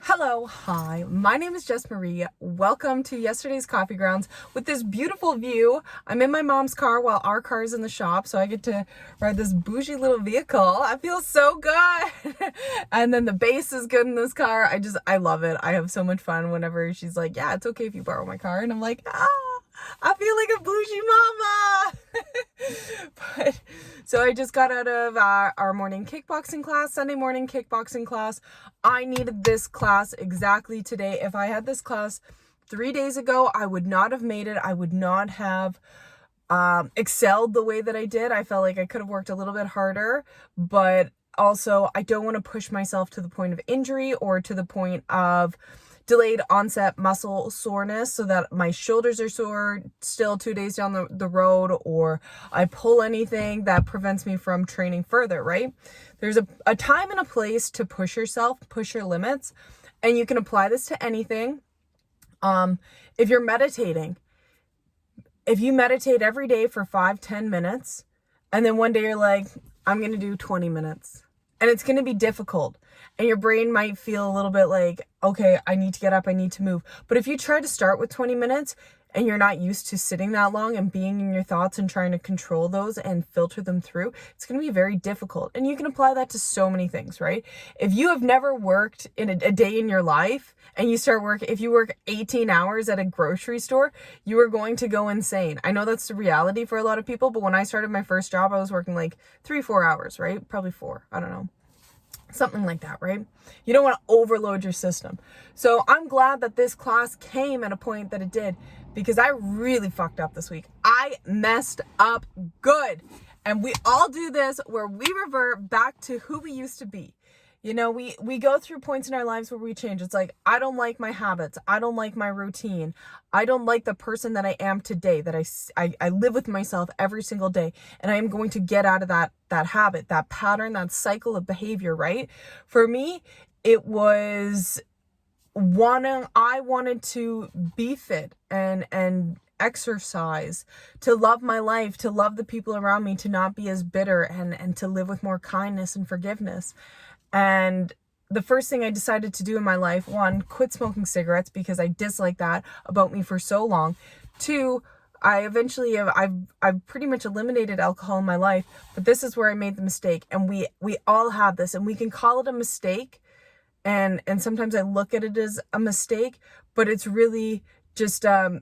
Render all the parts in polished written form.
Hello, hi, my name is Jess Marie. Welcome to yesterday's coffee grounds with this beautiful view. I'm in my mom's car while our car is in the shop, so I get to ride this bougie little vehicle. I feel so good. And then the bass is good in this car. I love it. I have so much fun whenever she's like, yeah, it's okay if you borrow my car. And I'm like, I feel like a bougie mama. But so I just got out of our morning kickboxing class, Sunday morning kickboxing class. I needed this class exactly today. If I had this class 3 days ago, I would not have made it. I would not have excelled the way that I did. I felt like I could have worked a little bit harder, but also I don't want to push myself to the point of injury or to the point of delayed onset muscle soreness so that my shoulders are sore still 2 days down the road, or I pull anything that prevents me from training further, right? There's a time and a place to push yourself, push your limits, and you can apply this to anything. If you're meditating, if you meditate every day for 5-10 minutes, and then one day you're like, I'm going to do 20 minutes, and it's going to be difficult. And your brain might feel a little bit like, okay, I need to get up, I need to move. But if you try to start with 20 minutes and you're not used to sitting that long and being in your thoughts and trying to control those and filter them through, it's going to be very difficult. And you can apply that to so many things, right? If you have never worked in a day in your life and you start work, if you work 18 hours at a grocery store, you are going to go insane. I know that's the reality for a lot of people, but when I started my first job, I was working like 3-4 hours, right? Probably 4, I don't know. Something like that, right? You don't want to overload your system. So I'm glad that this class came at a point that it did, because I really fucked up this week. I messed up good. And we all do this where we revert back to who we used to be. You know, we go through points in our lives where we change. It's like, I don't like my habits. I don't like my routine. I don't like the person that I am today, that I live with myself every single day. And I am going to get out of that habit, that pattern, that cycle of behavior, right? For me, it was I wanted to be fit and exercise, to love my life, to love the people around me, to not be as bitter, and to live with more kindness and forgiveness. And the first thing I decided to do in my life, 1, quit smoking cigarettes, because I disliked that about me for so long. 2, I eventually I've pretty much eliminated alcohol in my life, but this is where I made the mistake. And we all have this, and we can call it a mistake. And sometimes I look at it as a mistake, but it's really just a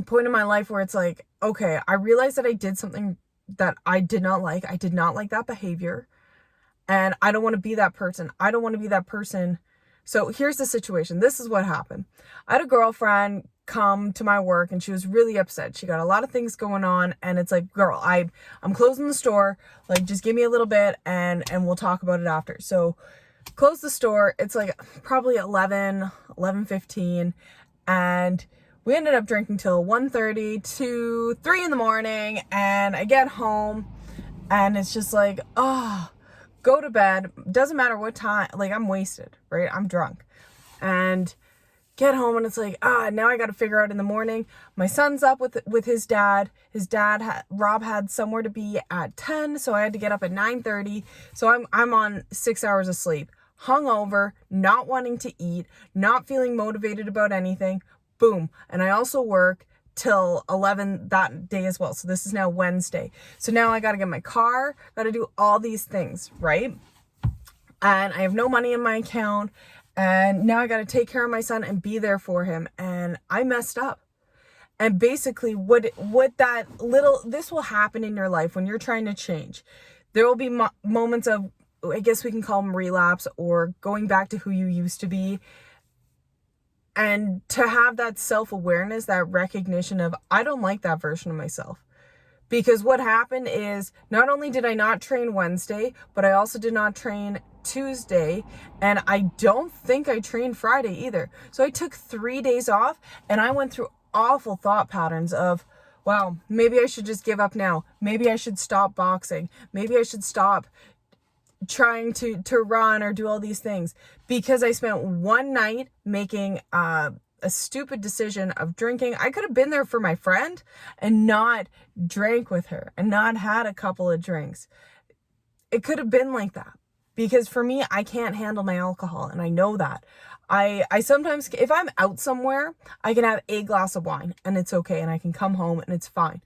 point in my life where it's like, okay, I realized that I did something that I did not like. I did not like that behavior. And I don't want to be that person. I don't want to be that person. So here's the situation. This is what happened. I had a girlfriend come to my work, and she was really upset. She got a lot of things going on, and it's like, girl, I'm closing the store. Like, just give me a little bit and we'll talk about it after. So close the store. It's like probably 11:15, and we ended up drinking till 1:30 to 3 in the morning. And I get home, and it's just like, go to bed. Doesn't matter what time. Like, I'm wasted, right? I'm drunk. And get home, and it's like, now I got to figure out in the morning. My son's up with his dad. His dad, Rob, had somewhere to be at 10, so I had to get up at 9:30. So I'm on 6 hours of sleep, hungover, not wanting to eat, not feeling motivated about anything. Boom. And I also work till 11 that day as well. So this is now Wednesday. So now I got to get my car, got to do all these things, right? And I have no money in my account. And now I got to take care of my son and be there for him. And I messed up. And basically this will happen in your life when you're trying to change. There will be moments of, I guess we can call them relapse, or going back to who you used to be. And to have that self-awareness, that recognition of, I don't like that version of myself. Because what happened is, not only did I not train Wednesday, but I also did not train Tuesday. And I don't think I trained Friday either. So I took 3 days off, and I went through awful thought patterns of, wow, maybe I should just give up now. Maybe I should stop boxing. Maybe I should stop trying to run or do all these things, because I spent one night making a stupid decision of drinking. I could have been there for my friend and not drank with her and not had a couple of drinks. It could have been like that. because for me, I can't handle my alcohol, and I know that. I sometimes, if I'm out somewhere, I can have a glass of wine and it's okay, and I can come home and it's fine.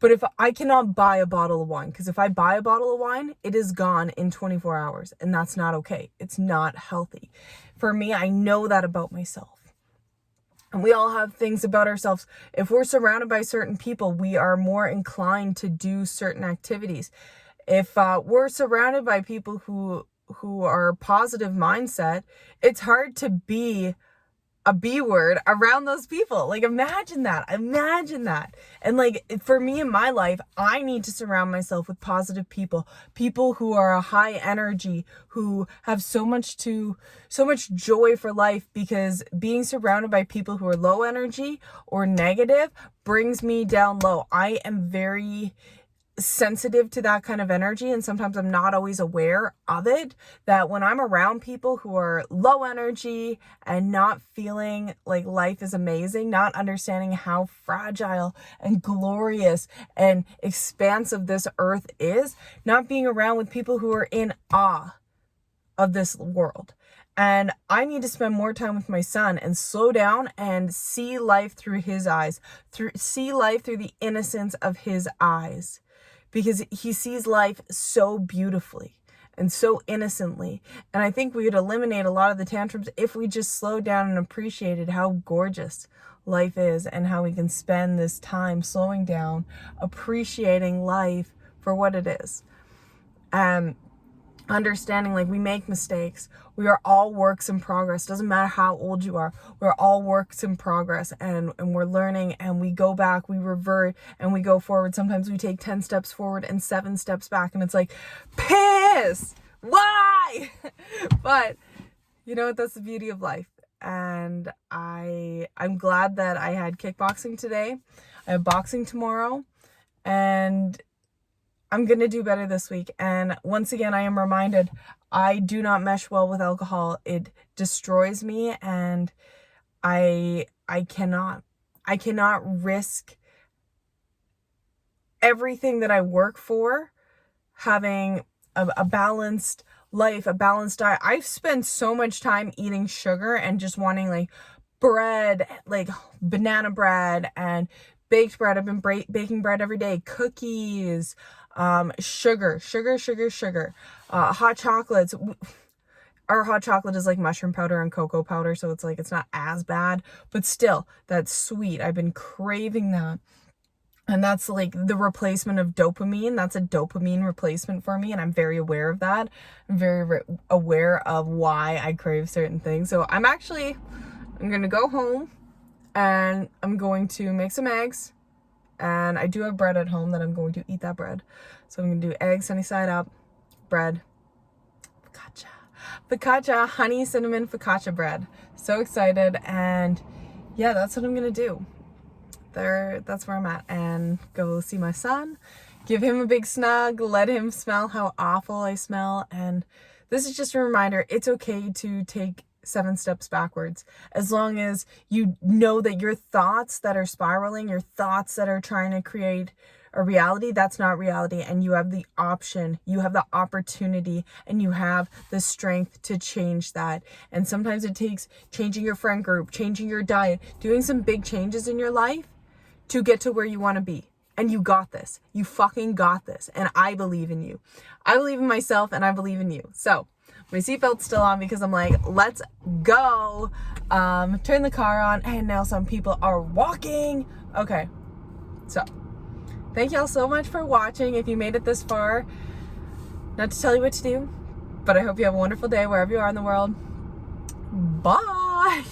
But if I cannot buy a bottle of wine, because if I buy a bottle of wine, it is gone in 24 hours, and that's not okay. It's not healthy. For me, I know that about myself. And we all have things about ourselves. If we're surrounded by certain people, we are more inclined to do certain activities. If we're surrounded by people who are positive mindset, it's hard to be a B word around those people. Like, imagine that. And like, for me in my life, I need to surround myself with positive people who are a high energy, who have so much joy for life, because being surrounded by people who are low energy or negative brings me down low. I am very sensitive to that kind of energy, and sometimes I'm not always aware of it, that when I'm around people who are low energy and not feeling like life is amazing, not understanding how fragile and glorious and expansive this earth is, not being around with people who are in awe of this world. And I need to spend more time with my son and slow down and see life through his eyes, see life through the innocence of his eyes, because he sees life so beautifully and so innocently. And I think we would eliminate a lot of the tantrums if we just slowed down and appreciated how gorgeous life is, and how we can spend this time slowing down, appreciating life for what it is. Understanding, like, we make mistakes. We are all works in progress. Doesn't matter how old you are. We're all works in progress, and we're learning, and we go back, we revert, and we go forward. Sometimes we take 10 steps forward and 7 steps back, and it's like, piss! Why? But you know what? That's the beauty of life. And I'm glad that I had kickboxing today. I have boxing tomorrow, and I'm going to do better this week. And once again, I am reminded, I do not mesh well with alcohol. It destroys me, and I cannot risk everything that I work for, having a balanced life, a balanced diet. I've spent so much time eating sugar and just wanting like bread, like banana bread and baked bread. I've been baking bread every day, cookies, sugar, hot chocolates. Our hot chocolate is like mushroom powder and cocoa powder, so it's like, it's not as bad, but still, that's sweet. I've been craving that. And that's like the replacement of dopamine. That's a dopamine replacement for me, and I'm very aware of that. I'm very aware of why I crave certain things. So I'm going to go home, and I'm going to make some eggs. And I do have bread at home that I'm going to eat that bread. So I'm going to do eggs sunny side up, bread, focaccia, honey cinnamon focaccia bread. So excited. And yeah, that's what I'm going to do. That's where I'm at. And go see my son, give him a big snug, let him smell how awful I smell. And this is just a reminder, it's okay to take 7 steps backwards, as long as you know that your thoughts that are spiraling, your thoughts that are trying to create a reality, that's not reality. And you have the option, you have the opportunity, and you have the strength to change that. And sometimes it takes changing your friend group, changing your diet, doing some big changes in your life to get to where you want to be. And you got this. You fucking got this. And I believe in you. I believe in myself, and I believe in you. So my seatbelt's still on because I'm like, let's go. Turn the car on, and now some people are walking. Okay. So thank y'all so much for watching. If you made it this far, not to tell you what to do, but I hope you have a wonderful day wherever you are in the world. Bye.